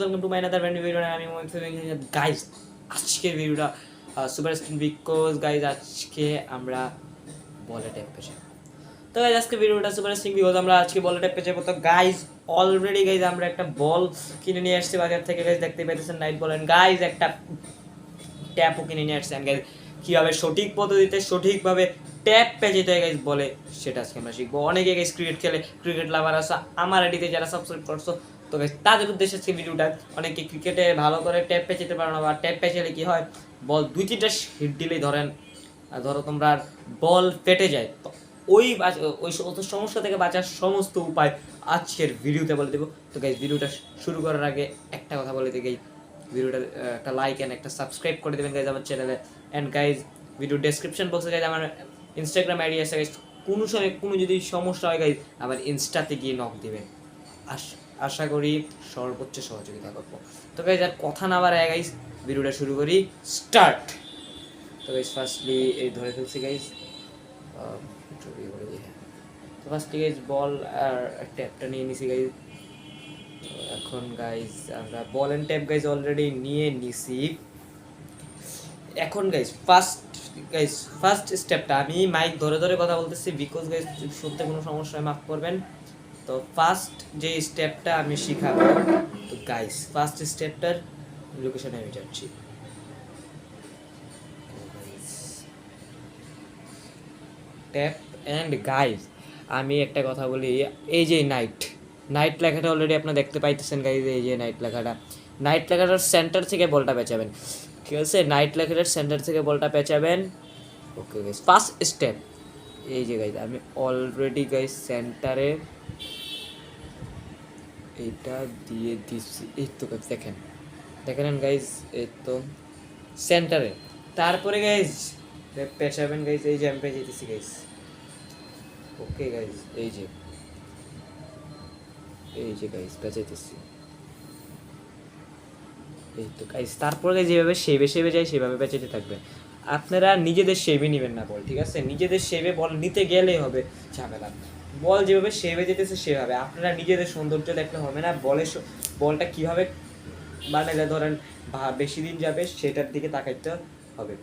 Welcome to my another brand video. আমি guys আজকের ভিডিওটা সুপার স্ক্রিন বিকজ গাইস আজকে আমরা বলে ট্যাপ পেছে। তো গাইস আজকে ভিডিওটা সুপার স্ক্রিন বিকজ আমরা আজকে বলে ট্যাপ পেছে। তো গাইস অলরেডি গাইস আমরা একটা বল কিনে নিয়ে আসছি বাজার থেকে। গাইস দেখতে পাইতেছেন নাইট বল এন্ড গাইস একটা ট্যাপও কিনে নিয়ে আসছি। এন্ড গাইস কীভাবে সঠিক পদ্ধতিতে সঠিকভাবে ট্যাপ পেঁচাতে হয় গাইস বলে সেটা আজকে আমরা শিখবো। অনেকে গাইস ক্রিকেট খেলে, ক্রিকেট লাভার আছে আমার আইডিতে যারা সাবস্ক্রাইব করছো, তো গাইস তাদের উদ্দেশ্যে আজকে ভিডিওটা। অনেকে ক্রিকেটে ভালো করে ট্যাপ পেঁচাতে পারো না, বা ট্যাপ পেঁচালে কি হয় বল 2-3টা হিট দিলেই ধরো তোমরা বল ফেটে যায়, তো ওই সমস্যা থেকে বাঁচার সমস্ত উপায় আজকের ভিডিওতে বলে দেবো। তো গাইস ভিডিওটা শুরু করার আগে একটা কথা বলে দিই গাইস, ভিডিওটা একটা লাইক অ্যান্ড একটা সাবস্ক্রাইব করে দেবেন গাইজ আমার চ্যানেলে। অ্যান্ড গাইজ ভিডিও ডেসক্রিপশন বক্সে গাইজ আমার ইনস্টাগ্রাম আইডি আছে গাইজ, কোনো সময় কোনো যদি সমস্যা হয় গাইজ আবার ইনস্টাতে গিয়ে নক দেবেন, আশা করি সর্বোচ্চ সহযোগিতা করবো। তো গাইজ আর কথা না বাড়ায় গাইজ ভিডিওটা শুরু করি, স্টার্ট। তো গাইজ ফার্স্টলি এই ধরে ফেলছি গাইজ, তো ফার্স্টলি গাইজ বল আর ট্যাপটা নিয়ে নিছি গাইজ। এখন গাইজ আমরা বল এন্ড ট্যাপ গাইজ অলরেডি নিয়ে নিছি। এখন গাইজ ফার্স্ট স্টেপটা আমি মাইক ধরে ধরে কথা বলতেছি বিকজ গাইজ শুনতে কোনো সমস্যা মাফ করবেন। তো ফার্স্ট যে স্টেপটা আমি শিখাবো, তো গাইজ ফার্স্ট স্টেপটার লোকেশনে আমি যাচ্ছি। ট্যাপ অ্যান্ড গাইজ আমি একটা কথা বলি, এই যে নাইট লেখাটা অলরেডি আপনারা দেখতে পাইতেছেন গাইজ, এই যে নাইট লেখাটার সেন্টার থেকে বলটা পেঁচাবেন, ঠিক আছে? নাইট লেখাটার সেন্টার থেকে বলটা পেঁচাবেন। ওকে গাইজ ফার্স্ট স্টেপ এই যে গাইজ আমি অলরেডি গাইজ সেন্টারে এইটা দিয়ে দিচ্ছি। এই তো গাইজ দেখেন গাইজ, এই তো সেন্টারে। তারপরে গাইজ পেঁচাবেন গাইজ, এই যে আমি পেঁচে দিচ্ছি গাইজ। ওকে গাইজ এই যে গাইজ পেঁচাইতেছি, এই তো গাইজ। তারপরে যেভাবে শেভে যায় সেভাবে পেঁচাতে থাকবেন। আপনারা নিজেদের শেভে নেবেন না বল, ঠিক আছে? নিজেদের শেভে বল নিতে গেলেই হবে ঝামেলা। বল যেভাবে শেভে যেতেছে সেভাবে, আপনারা নিজেদের সৌন্দর্য দেখলে হবে না, বলটা কীভাবে বানালে ধরেন বেশি দিন যাবে সেটার দিকে তাকাইতে হবে।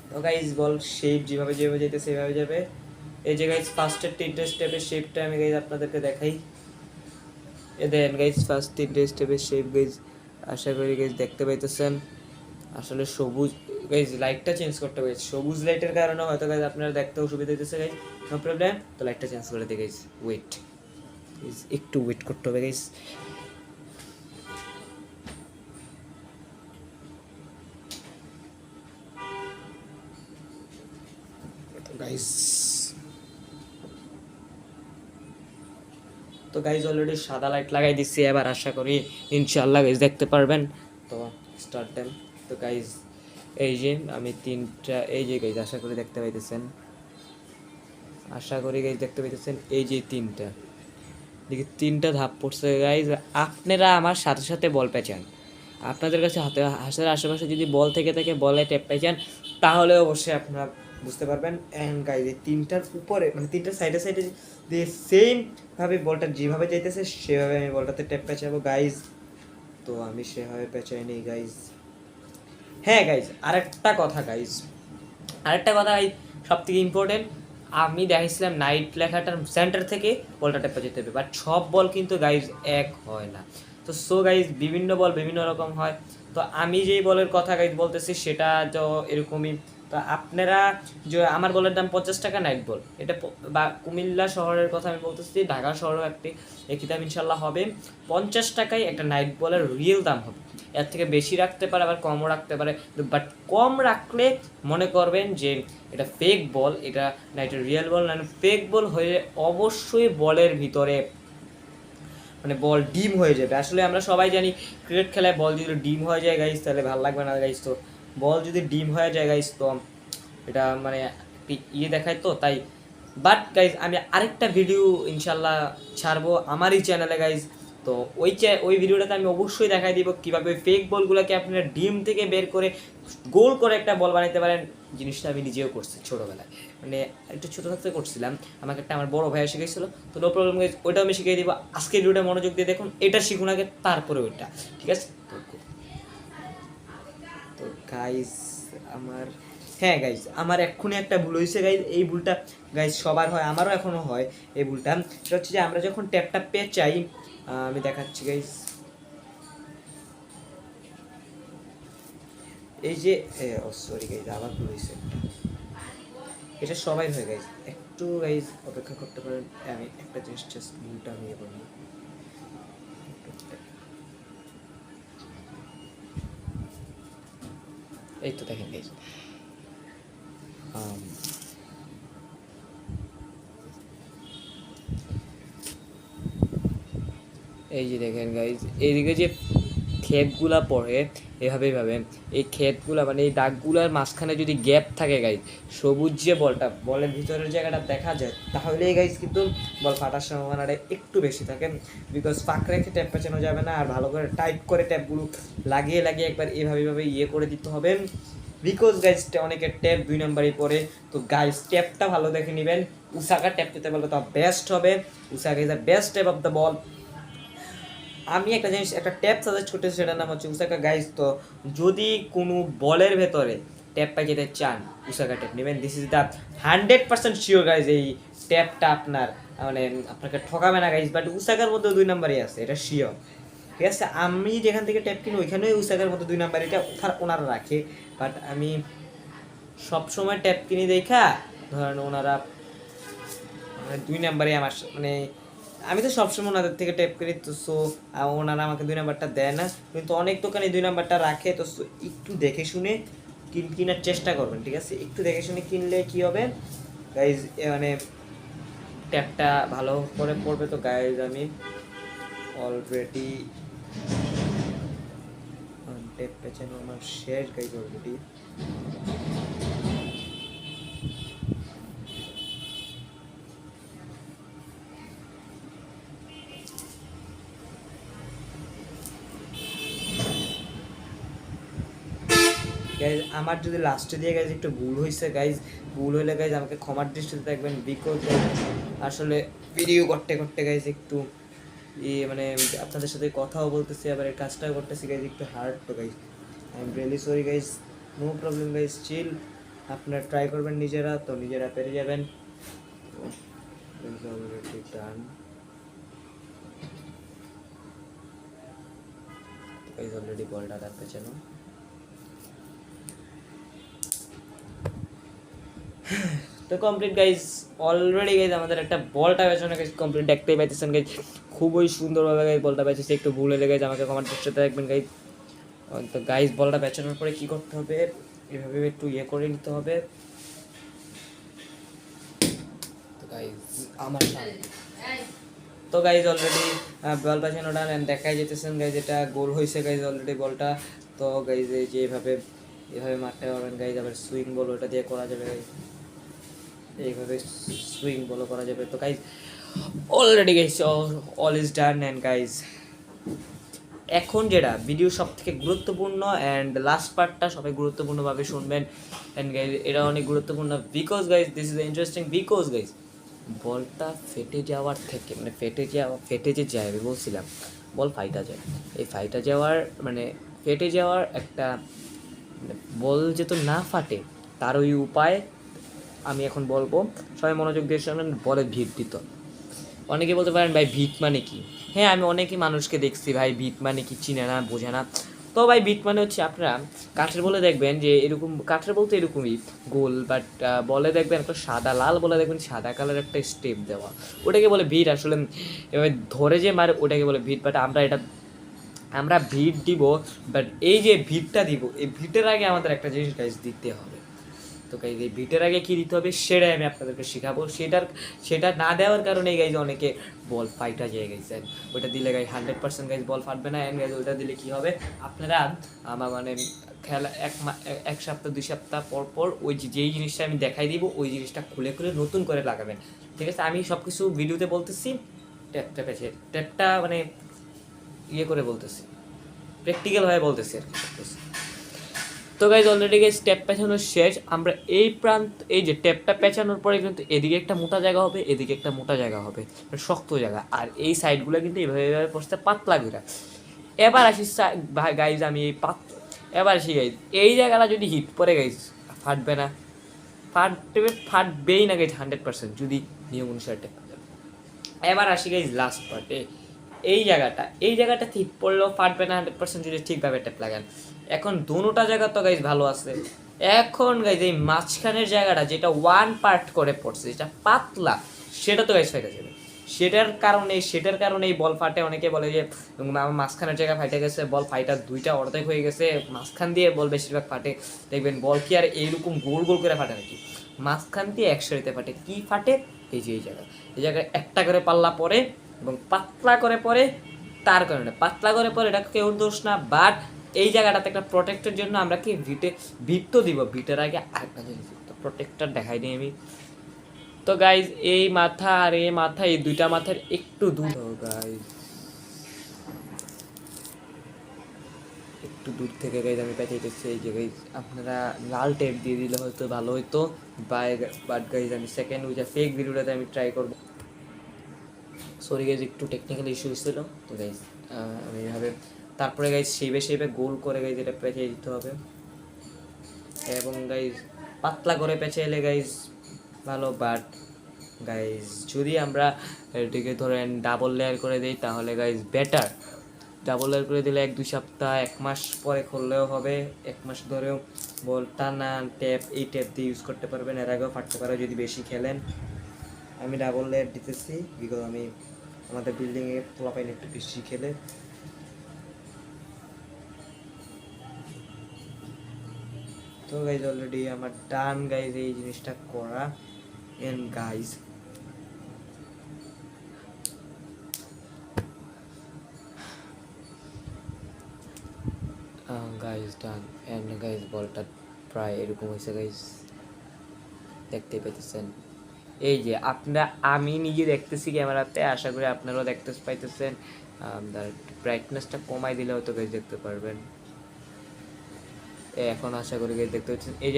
তো গাইজ বল শেপ যেভাবে যেতেছে সেভাবে যাবে। এই যে গাইজ ফার্স্টের 3টে স্টেপের শেপটা আমি গাইজ আপনাদেরকে দেখাই। এ দেন গাইজ ফার্স্ট 3টে স্টেপের শেপ গাইজ, আশা করি গাইজ দেখতে পাইতেছেন। আসলে সবুজ গাইজ লাইটটা চেঞ্জ করতে হবে, সবুজ লাইটের কারণে হয়তো গাইজ আপনারা দেখতে অসুবিধা হইতেছে গাইজ, নো প্রবলেম। তো লাইটটা চেঞ্জ করে দিই গাইজ, একটু ওয়েট করতে হবে গাইজ। তো গাইজ অলরেডি সাদা লাইট লাগাই দিচ্ছি, এবার আশা করি ইনশাআল্লাহ গাইজ দেখতে পারবেন। তো স্টার্ট দেন। তো গাইজ এই যে আমি 3টা, এই যে গাইজ আশা করি দেখতে পাইতেছেন, এই যে 3টা দেখি 3টা ধাপ পড়ছে গাইজ। আপনারা আমার সাথে সাথে বল পেঁচান, আপনাদের কাছে হাতের আশেপাশে যদি বল থেকে বলে ট্যাপ পেঁচান তাহলে অবশ্যই আপনারা বুঝতে পারবেন। অ্যান্ড গাইজ এই 3টার উপরে মানে 3টার সাইডে দিয়ে সেমভাবে বলটা যেভাবে যাইতেছে সেভাবে আমি বলটাতে ট্যাপ পেঁচাবো গাইজ। তো আমি সেভাবে পেঁচাই নিই গাইজ। হ্যাঁ গাইজ আরেকটা কথা গাইজ সব থেকে ইম্পর্টেন্ট, আমি দেখাইছিলাম নাইট লেখাটার সেন্টার থেকে বলটা ট্যাপ পেঁচাতে হবে, বাট সব বল কিন্তু গাইজ এক হয় না। তো সো গাইজ বিভিন্ন বল বিভিন্ন রকম হয়। তো আমি যেই বলের কথা গাইজ বলতেছি সেটা তো এরকমই। তো আপনারা যে আমার বলের দাম 50 টাকা নাইট বল, এটা বা কুমিল্লা শহরের কথা আমি বলতেছি, ঢাকা শহরেও একই দাম ইনশাল্লাহ হবে। 50 টাকায় একটা নাইট বলের রিয়েল দাম হবে। এর থেকে বেশি রাখতে পারে আবার কমও রাখতে পারে, বাট কম রাখলে মনে করবেন যে এটা ফেক বল, এটা না এটা রিয়েল বল না ফেক বল হয়ে অবশ্যই বলের ভিতরে মানে বল ডিম হয়ে যাবে। আসলে আমরা সবাই জানি ক্রিকেট খেলায় বল যদি ডিম হয়ে যায় গাইজ তাহলে ভালো লাগবে না গাইজ। তো বল যদি ডিম হয়ে যায় গাইজ তো এটা মানে দেখায়, তো তাই। বাট গাইজ আমি আরেকটা ভিডিও ইনশাল্লাহ ছাড়বো আমারই চ্যানেলে গাইজ। তো ওই ভিডিওটাতে আমি অবশ্যই দেখাই দিব কীভাবে ফেক বলগুলোকে আপনারা ডিম থেকে বের করে গোল করে একটা বল বানাতে পারেন। জিনিসটা আমি নিজেও করছি ছোটোবেলায়, মানে একটু ছোটো থাকতে করছিলাম, আমাকে একটা আমার বড় ভাইয়া শিখেছিল। তো নো প্রবলেম গাইজ, ওইটাও আমি শিখিয়ে দিব। আজকে ভিডিওটা মনোযোগ দিয়ে দেখুন, এটা শিখুন আগে, তারপরে ওইটা, ঠিক আছে? তো গাইজ আমার, হ্যাঁ গাইজ আমার এক্ষুনি একটা ভুল হয়েছে গাইজ। এই ভুলটা গাইজ সবার হয়, আমারও এখনও হয় এই ভুলটা। সেটা হচ্ছে যে আমরা যখন ট্যাপটা পেঁচাই, আমি দেখাচ্ছি গাইজ, এই যে সরি গাইজ আবার ভুল হয়েছে, এটা সবাই হয় গাইজ, একটু গাইজ অপেক্ষা করতে পারেন, আমি একটা জিনিস জাস্ট ভুলটা আমি করবো। এই তো দেখেন গাইজ, এই যে দেখেন গাইজ, এইদিকে যে ক্ষেতগুলা পড়ে এভাবে এই ক্ষেতগুলা মানে এই দাগগুলার মাঝখানে যদি গ্যাপ থাকে গাইজ, সবুজ যে বলটা, বলের ভিতরের জায়গাটা দেখা যায়, তাহলে গাইজ কিন্তু বল ফাটার সম্ভাবনাটা একটু বেশি থাকে। বিকজ ফাঁক রেখে ট্যাপ পেঁচানো যাবে না, আর ভালো করে টাইট করে ট্যাপগুলো লাগিয়ে একবার এভাবে ইয়ে করে দিতে হবে। বিকজ গাইজ অনেকে ট্যাপ 2 নাম্বারই পরে, তো গাইজ ট্যাপটা ভালো দেখে নেবেন। উসাকা ট্যাপ দিতে পারলে তো বেস্ট হবে। উসাকা is the best tap off the ball. আমি একটা জিনিস, একটা ট্যাপ সাজেস্ট করতেছি, সেটার নাম হচ্ছে উসাকা গাইজ। তো যদি কোনো বলের ভেতরে ট্যাপ পাইতে চান, উসাকা ট্যাপ নেবেন। This is the 100% sure guys, এই ট্যাপটা আপনার মানে আপনাকে ঠকাবে না গাইজ। বাট উসাকার মধ্যে 2 নাম্বারই আছে, এটা শিওর, ঠিক আছে? আমি যেখান থেকে ট্যাপ কিনি ওইখানেও উসাকার মধ্যে 2 নাম্বার, এটা ওনারা রাখে। বাট আমি সবসময় ট্যাপ কিনি দেখা, ধরেন ওনারা 2 নাম্বারই আমার মানে, আমি তো সবসময় ওনাদের থেকে ট্যাপ করি, তো সো ওনারা আমাকে 2 নাম্বারটা দেয় না। কিন্তু অনেক দোকানে 2 নাম্বারটা রাখে, তো একটু দেখে শুনে কেনার চেষ্টা করবেন, ঠিক আছে? একটু দেখে শুনে কিনলে কি হবে গাইজ, মানে ট্যাপটা ভালো করে পড়বে। তো গাইজ আমি অলরেডি ট্যাপ পেছানো আমার শেষ গাইজ অলরেডি। গাইজ আমার যদি লাস্টে দিয়ে গাইজ একটু ভুল হয়েছে গাইজ, ভুল হলে গাইজ আমাকে ক্ষমার দৃষ্টিতে দেখবেন। বিকজ আসলে ভিডিও করতে করতে গাইজ একটু মানে আপনাদের সাথে কথাও বলতেছি, আবার এই কাজটাও করতেছি গাইজ, একটু হার্ড। তো guys I am really sorry guys, no problem guys, chill. আপনারা ট্রাই করবেন নিজেরা, তো নিজেরা পেরে যাবেন। ডান গাইজ, অলরেডি বলটা তার পেছানো। তো কমপ্লিট গাইজ, অলরেডি গাইজ আমাদের একটা বলটা পেছনে গাইজ কমপ্লিট, দেখতেই পাইতেছেন গাইজ, খুবই সুন্দরভাবে গাইজ বলটা পেয়েছে। একটু ভুল হলে গাইজ আমাকে কমেন্ট করতে দেখবেন গাইজ। তো গাইজ বলটা পেছানোর পরে কী করতে হবে, এভাবে একটু ইয়ে করে নিতে হবে। তো গাইজ আমার তো গাইজ অলরেডি বল পেছানোটা দেখাই যেতেছেন গাইজ, এটা গোল হয়েছে গাইজ অলরেডি বলটা। তো গাইজ এই যে এভাবে মারতে পারবেন গাইজ। আবার সুইং বল ওটা দিয়ে করা যাবে গাইজ, এইভাবে সুইং বলও করা যাবে। তো guys already guys all is done. And guys এখন যেটা ভিডিও সব থেকে গুরুত্বপূর্ণ অ্যান্ড লাস্ট পার্টটা সবাই গুরুত্বপূর্ণভাবে শুনবেন। অ্যান্ড গাইজ এটা অনেক গুরুত্বপূর্ণ, because guys this is interesting. Because guys বলটা ফেটে যাওয়ার থেকে, মানে ফেটে যে যায়, আমি বলছিলাম বল ফাইটা যায়, এই ফাইটা যাওয়ার মানে ফেটে যাওয়ার একটা মানে বল যেহেতু না ফাটে, তার ওই উপায় আমি এখন বলবো। সবাই মনোযোগ দিয়ে শুনবেন। বলে ভিট দিত, অনেকে বলতে পারেন ভাই ভিট মানে কি? হ্যাঁ, আমি অনেকই মানুষকে দেখছি ভাই ভিট মানে কি চিনে না, বোঝে না। তো ভাই ভিট মানে হচ্ছে আপনারা কাঠের বলে দেখবেন যে এরকম, কাঠের বলতে এরকমই গোল, বাট বলে দেখবেন একটা সাদা লাল বলে দেখবেন সাদা কালার একটা স্টেপ দেওয়া, ওটাকে বলে ভিট। আসলে এবার ধরে যে মারে ওটাকে বলে ভিট। বাট আমরা ভিট দিব, বাট এই যে ভিটটা দিব, এই ভিটের আগে আমাদের একটা জিনিস গাইজ দিতে হবে। তো গাইজ এই ভিটের আগে কী দিতে হবে সেটাই আমি আপনাদেরকে শেখাবো। সেটা না দেওয়ার কারণে গাইজ অনেকে বল ফাইটা যায় গাইজ। ওইটা দিলে গাইজ 100% গাইজ বল ফাটবে না। অ্যান্ড গাইজ ওইটা দিলে কী হবে, আপনারা আমার মানে খেলা 1 সপ্তাহ 2 সপ্তাহ পর পর ওই যেই জিনিসটা আমি দেখাই দিব ওই জিনিসটা খুলে নতুন করে লাগাবেন, ঠিক আছে? আমি সব কিছু ভিডিওতে বলতেছি, ট্যাপটা মানে ইয়ে করে বলতেছি, প্র্যাকটিক্যালভাবে বলতেছি আর কি। তো গাইজ অলরেডি গাইজ ট্যাপ পেঁচানো শেষ। আমরা এই প্রান্ত, এই যে ট্যাপটা পেঁচানোর পরে কিন্তু এদিকে একটা মোটা জায়গা হবে, এদিকে একটা মোটা জায়গা হবে, শক্ত জায়গা, আর এই সাইডগুলো কিন্তু এইভাবে এইভাবে পড়ছে পাতলা করে। এবার আসি গাইজ, আমি এই এবার আসি গাইজ, এই জায়গাটা যদি হিট পরে গাইজ ফাটবে না? ফাটবেই না গাইজ 100% যদি নিয়ম অনুসারে ট্যাপ। এবার আসি গাইজ লাস্ট পার্টে, এই জায়গাটা ঠিক পড়লেও ফাটবে না 100% যদি ঠিকভাবে ট্যাপ লাগান। এখন দুটোটা জায়গা তো গাইজ ভালো আছে। এখন গাইজ এই মাঝখানের জায়গাটা যেটা ওয়ান পার্ট করে পড়ছে, যেটা পাতলা, সেটা তো গাইজ ফেটে যাবে। সেটার কারণে এই বল ফাটে। অনেকে বলে যে আমার মাঝখানের জায়গা ফাটে গেছে, বল ফাইটার দুইটা অর্ধেক হয়ে গেছে, মাঝখান দিয়ে বল বেশিরভাগ ফাটে। দেখবেন বল কি আর এইরকম গোল গোল করে ফাটে নাকি, মাঝখান দিয়ে একসাথে ফাটে। কি ফাটে? এই যে এই জায়গায় একটা করে পাল্লা পরে এবং পাতলা করে পরে। তার কারণে পাতলা করে পরে, এটা কেউ দোষ না, বাট এই জায়গাটাতে একটা প্রোটেক্টের জন্য আমরা কি ভিট তো দিব। ভিটের আগে আরেকটা জিনিস, তো প্রোটেক্টর দেখাই দিই আমি। তো গাইজ এই মাথা আর এই মাথা, এই দুইটা মাথার একটু দূর গাইজ, একটু দূর থেকে গাইজ আমি পেঁচাইতেছি। এই যে গাইজ আপনারা লাল টেপ দিয়ে দিলে হয়তো ভালো হইতো, বাট গাইজ আমি সেকেন্ড ওই যে ফেক ভিডিওটাতে আমি ট্রাই করবো। সরি গাইজ, একটু টেকনিক্যাল ইস্যু হয়েছিল। তো গাইজ আমি এইভাবে, তারপরে গাইজ শেপে গোল করে গাইজ এটা পেঁচিয়ে দিতে হবে। এবং গাইজ পাতলা করে পেঁচে এলে গাইজ ভালো, বাট গাইজ যদি আমরা এটিকে ধরেন ডাবল লেয়ার করে দিই তাহলে গাইজ বেটার। ডাবল লেয়ার করে দিলে 1-2 সপ্তাহ 1 মাস পরে খুললেও হবে, 1 মাস ধরেও বল টানা ট্যাপ, এই ট্যাপ দিয়ে ইউজ করতে পারবেন। এর আগেও ফাটতে পারে যদি বেশি খেলেন। আমি ডাবল লেয়ার দিতেছি বিকজ আমি আমাদের বিল্ডিংয়ে পোলাপাইন একটু বেশি খেলে। তো গাইজ অলরেডি আমার ডান গাইজ এই জিনিসটা করা। And guys done, and guys বলটা প্রায় এরকম হয়েছে গাইজ, দেখতে পেতেছেন। এই যে আপনারা, আমি নিজে দেখতেছি ক্যামেরাতে, আশা করি আপনারাও দেখতে পাইতেছেন। ব্রাইটনেসটা কমাই দিলে হয়তো গাইজ দেখতে পারবেন। এখন আশা করি গাইজ দেখতে পাচ্ছেন। এই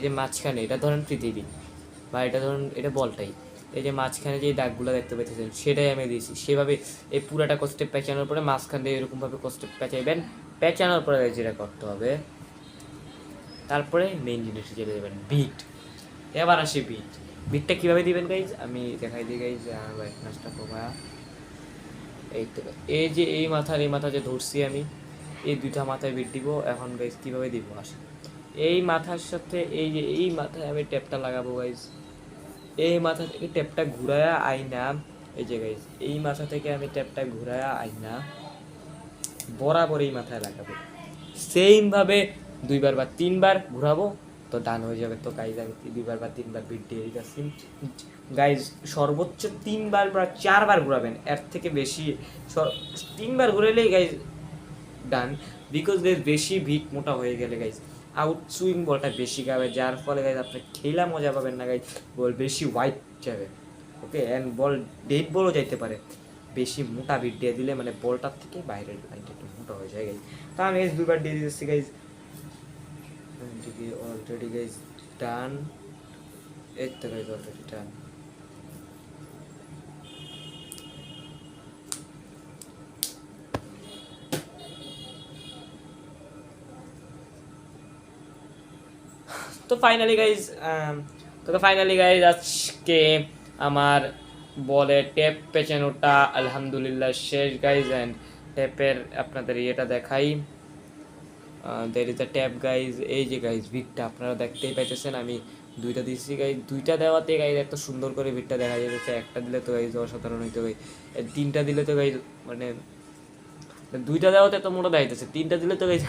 যে মাঝখানে এটা ধরেন পৃথিবী, বা এটা ধরুন এটা বলটাই, এই যে মাঝখানে যে দাগগুলো দেখতে পাচ্ছেন সেটাই আমি দিয়েছি। সেভাবে এই পুরাটা কষ্টে পেঁচানোর পরে মাঝখান দিয়ে এরকমভাবে কষ্টে পেঁচাইবেন। পেঁচানোর পরে যেটা করতে হবে, তারপরে মেইন জিনিসটা যেটা দেবেন বিট। এবার আসি বিটটা কীভাবে দিবেন গাইজ আমি দেখাই দিই গাইজ। ব্রাইটনেসটা কমা, এই তো এই যে এই মাথা যে ধরছি আমি, এই দুইটা মাথায় বিট দিব। এখন গাইজ কীভাবে দিব আসি, এই মাথার সাথে এই মাথায় আমি ট্যাপটা লাগাবো গাইজ। এই মাথা থেকে ট্যাপটা ঘুরায়া আইনা, এই যে গাইজ এই মাথা থেকে আমি ট্যাপটা ঘুরায়া আইনা বরাবর এই মাথায় লাগাবো। সেমভাবে 2বার বা 3বার ঘুরাবো তো ডান হয়ে যাবে। তো গাইজ আমি 2বার বা 3বার বিট দিয়ে দিচ্ছি গাইজ। সর্বোচ্চ 3বার বা 4বার ঘুরাবেন, এর থেকে বেশি 3বার ঘুরালেই গাইজ ডান। বিকজ গাইজ বেশি বিট মোটা হয়ে গেলে গাইজ আউট সুইং বলটা বেশি খাবে, যার ফলে গাইজ আপনি খেলা মজা পাবেন না গাইজ, বল বেশি হোয়াইট যাবে। ওকে, অ্যান্ড বল ডেড বলও যাইতে পারে বেশি মোটা বিট দিয়ে দিলে, মানে বলটার থেকে বাইরের লাইনটা একটু মোটা হয়ে যায় গাইজ। তা আমি গাইজ 2বার দিয়ে দিতেছি গাইজ। অলরেডি গাইজ ডান, এই তো গাইজ অলরেডি ডান। তো ফাইনালি গাইজ আজকে আমার বলে টেপ পেছানোটা আলহামদুলিল্লাহ শেষ গাইজ। অ্যান্ড টেপের আপনাদের ইয়েটা দেখাই, there is a tap guys. এই যে গাইজ ভিটটা আপনারা দেখতেই পাইতেছেন, আমি 2টা দিচ্ছি গাইজ। 2টা দেওয়াতে গাইজ এত সুন্দর করে ভিটটা দেখা যাচ্ছে। একটা দিলে তো গাইজ অসাধারণ হইতে গাইজ, 3টা দিলে তো গাইজ মানে 2টা দেওয়াতে তো মোটা দেখাইতেছে, 3টা দিলে তো গাইজ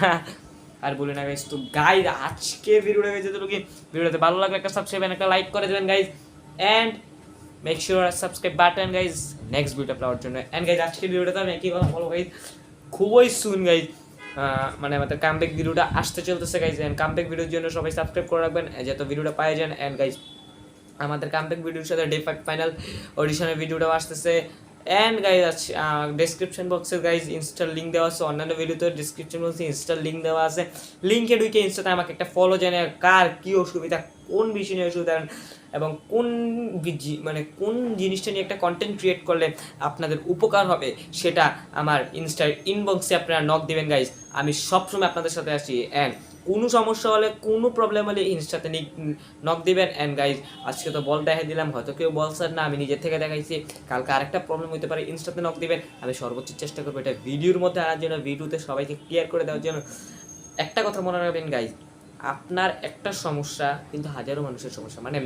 আর বলি না গাইজ। তো গাইজ আজকে ভিডিওটা গাইজ এতটুকু। ভিডিওতে ভালো লাগলে একটা সাবস্ক্রাইব একটা লাইক করে দেবেন guys, and make sure subscribe button guys next ভিডিওটা পাওয়ার জন্য। অ্যান্ড গাইজ আজকের ভিডিওটা আমি একই কথা বলবো গাইজ, খুবই সুন গাইজ মানে আমাদের কামব্যাক ভিডিওটা আসতে চলতেছে গাইজ। অ্যান্ড কামব্যাক ভিডিওর জন্য সবাই সাবস্ক্রাইব করে রাখবেন যাতে ভিডিওটা পাই যান। অ্যান্ড গাইজ আমাদের কামব্যাক ভিডিওর সাথে ডে 5 ফাইনাল অডিশনের ভিডিওটাও আসতেছে। অ্যান্ড গাইজ ডেসক্রিপশন বক্সে গাইজ ইনস্টার লিঙ্ক দেওয়া আছে, অন্যান্য ভিডিওতে ডিসক্রিপশন বক্সে ইনস্টার লিঙ্ক দেওয়া আছে। লিঙ্কে ঢুকে ইনস্টাতে আমাকে একটা ফলো জানে, কার কী অসুবিধা, কোন বিষয় নিয়ে অসুবিধা, এবং মানে কোন জিনিসটা নিয়ে একটা কন্টেন্ট ক্রিয়েট করলে আপনাদের উপকার হবে, সেটা আমার ইনস্টার ইনবক্সে আপনারা নক দিবেন গাইজ। আমি সবসময় আপনাদের সাথে আছি। অ্যান্ড কোনো সমস্যা হলে, কোনো প্রবলেম হলে ইনস্টাতে নক দিবেন। অ্যান্ড গাইজ আজকে তো বল দেখাই দিলাম, হয়তো কেউ বলছেন না, আমি নিজের থেকে দেখাইছি, কালকে আরেকটা প্রবলেম হতে পারে, ইনস্টাতে নক দিবেন। আমি সর্বোচ্চ চেষ্টা করবো এটা ভিডিওর মধ্যে আনার জন্য, ভিডিওতে সবাইকে ক্লিয়ার করে দেওয়ার জন্য। একটা কথা মনে রাখবেন গাইজ, আপনার একটা সমস্যা কিন্তু হাজারো মানুষের সমস্যা। মানে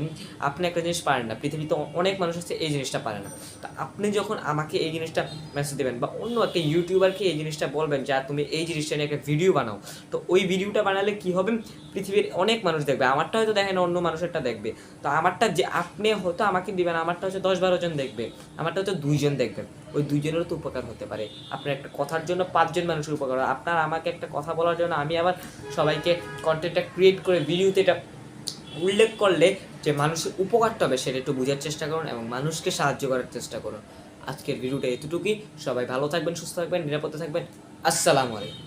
আপনি একটা জিনিস পারেন না, পৃথিবীতে অনেক মানুষ আছে এই জিনিসটা পারে না। তো আপনি যখন আমাকে এই জিনিসটা মেসেজ দেবেন বা অন্য একটা ইউটিউবারকে এই জিনিসটা বলবেন যা তুমি এই জিনিসটা নিয়ে একটা ভিডিও বানাও, তো ওই ভিডিওটা বানালে কি হবে, পৃথিবীর অনেক মানুষ দেখবে। আমারটা হয়তো দেখে না, অন্য মানুষেরটা দেখবে। তো আমারটা যে আপনি হয়তো আমাকে দিবেন, আমারটা হচ্ছে 10-12 জন দেখবে, আমারটা হচ্ছে 2 জন দেখবেন। ওই 2 জনেরও তো উপকার হতে পারে। আপনার একটা কথার জন্য 5 জন মানুষের উপকার হয়, আপনার আমাকে একটা কথা বলার জন্য আমি আবার সবাইকে কন্টেন্টটা ক্রিয়েট করে ভিডিওতে এটা উল্লেখ করলে যে মানুষের উপকারটা হবে সেটা একটু বোঝার চেষ্টা করুন এবং মানুষকে সাহায্য করার চেষ্টা করুন। আজকের ভিডিওটা এতটুকুই। সবাই ভালো থাকবেন, সুস্থ থাকবেন, নিরাপদে থাকবেন। আসসালামু আলাইকুম।